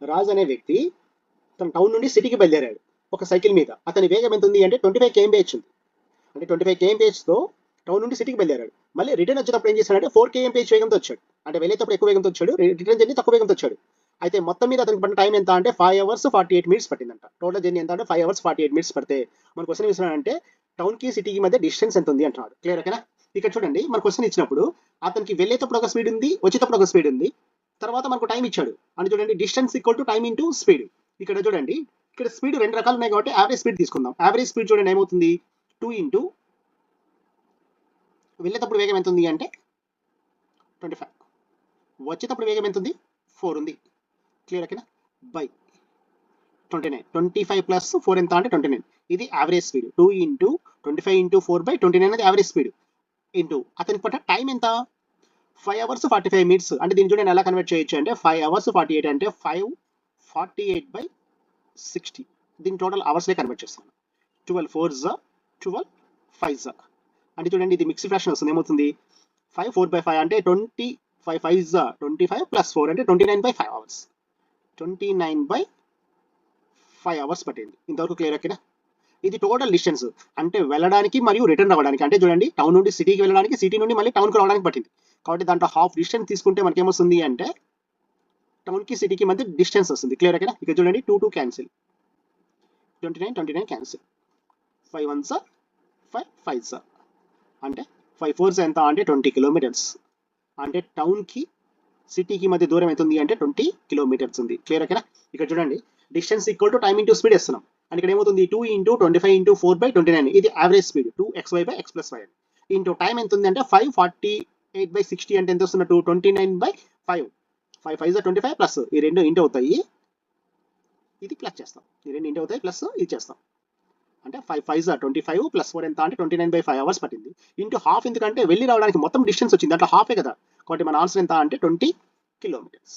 రాజు అనే వ్యక్తి తన టౌన్ నుండి సిటీకి బయలుదేరాడు ఒక సైకిల్ మీద. అతని వేగం ఎంత ఉంది అంటే 25 kmph ఉంది. అంటే 25 kmph తో టౌన్ నుండి సిటీకి బయలుదేరాడు. మళ్ళీ రిటర్న్ వచ్చేటప్పుడు ఏం చేశాడంటే 4 kmph వేగంతో వచ్చాడు. అంటే వెళ్ళేటప్పుడు ఎక్కువ వేగంతో వచ్చాడు, రిటర్న్ జర్నీ తక్కువ వేగంతో వచ్చాడు. అయితే మొత్తం మీద అతనికి పడిన టైం ఎంత అంటే 5 hours 48 minutes పట్టిందంట. టోటల్ జర్నీ ఎంత అంటే 5 hours 48 minutes పడితే మన క్వశ్చన్ ఇస్తున్నాడంటే టౌన్ కి సిటీకి మధ్య డిస్టెన్స్ ఎంత ఉంది అంటున్నాడు. క్లియర్ ఓకేనా? ఇక్కడ చూడండి, మన క్వశ్చన్ ఇచ్చినప్పుడు అతనికి వెళ్ళేటప్పుడు ఒక స్పీడ్ ఉంది, వచ్చేటప్పుడు ఒక స్పీడ్ ఉంది, తర్వాత మనకు టైం ఇచ్చాడు అని చూడండి. Distance equal to time into speed. ఇక్కడ చూడండి, ఇక్కడ స్పీడ్ రెండు రకాలు ఉన్నాయి కాబట్టి యావరేజ్ స్పీడ్ తీసుకుందాం. యావరేజ్ స్పీడ్ చూడండి ఏమవుతుంది, 2 ఇంటూ వెళ్ళేటప్పుడు వేగం ఎంత ఉంది అంటే 25, వచ్చేటప్పుడు వేగం ఎంత ఉంది 4 ఉంది. క్లియర్ ఓకేనా? బై 29, 25 ప్లస్ 4 ఎంత అంటే 29. ఇది average speed. 2 into 25 into 4 by 29 అనేది యావరేజ్ స్పీడ్. ఇంటూ అతనికి పట్ట టైం ఎంత 5 hours 45 minutes. అంటే దీన్ని చూడండి ఎలా కన్వర్ట్ చేయొచ్చు అంటే 5 hours 48 అంటే 548 బై 60. దీని టోటల్ అవర్స్లే కన్వర్ట్ చేస్తాను. 12 4s 12 5s. అంటే చూడండి ఇది మిక్స్డ్ ఫ్రాక్షన్ వస్తుంది. ఏమవుతుంది 5 4 బై 5 అంటే 25 5s 25 ప్లస్ 4 అంటే 29 బై 5 hours. 29 బై 5 hours పట్టింది. ఇంతవరకు క్లియర్ ఓకేనా? ఇది టోటల్ డిస్టెన్స్ అంటే వెళ్ళడానికి మరియు రిటర్న్ అవ్వడానికి. అంటే చూడండి టౌన్ నుండి సిటీకి వెళ్ళడానికి, సిటీ నుండి మళ్ళీ టౌన్కి రావడానికి పట్టింది. కాబట్టి దాంట్లో హాఫ్ డిస్టెన్స్ తీసుకుంటే మనకి ఏమొస్తుంది అంటే టౌన్కి సిటీకి మధ్య డిస్టెన్స్ వస్తుంది. క్లియర్ ఓకేనా? ఇక్కడ చూడండి 2 2 క్యాన్సిల్, 29 29 క్యాన్సిల్, 5 1s 5 5s అంటే 5 4s ఎంత అంటే 20 kilometers. అంటే టౌన్కి సిటీకి మధ్య దూరం ఎంత ఉంది అంటే 20 kilometers ఉంది. క్లియర్ ఓకేనా? ఇక్కడ చూడండి distance equal to time into speed ఇస్తున్నాం. అండ్ ఇక్కడ ఏమవుతుంది 2 ఇంటూ 25 ఇంటూ 4 బై 29. ఇది average speed 2xy by x plus y into time ఎంత ఉంది అంటే 548 బై 60 అంటే ఎంత వస్తున్నట్టు 29 బై 5. 5 5 25 ప్లస్ ఈ రెండు ఇంటూ అవుతాయి, ఇది ప్లస్ చేస్తాం. ఈ రెండు ఇంటూ అవుతాయి ప్లస్ ఇది చేస్తాం. అంటే 5 5 25 ప్లస్ 4 ఎంత అంటే 29 బై 5 hours పట్టింది. ఇంటూ హాఫ్ ఎందుకంటే వెళ్ళి రావడానికి మొత్తం డిస్టెన్స్ వచ్చింది, అట్లా హాఫే కదా. కాబట్టి మన ఆన్సర్ ఎంత అంటే 20 kilometers.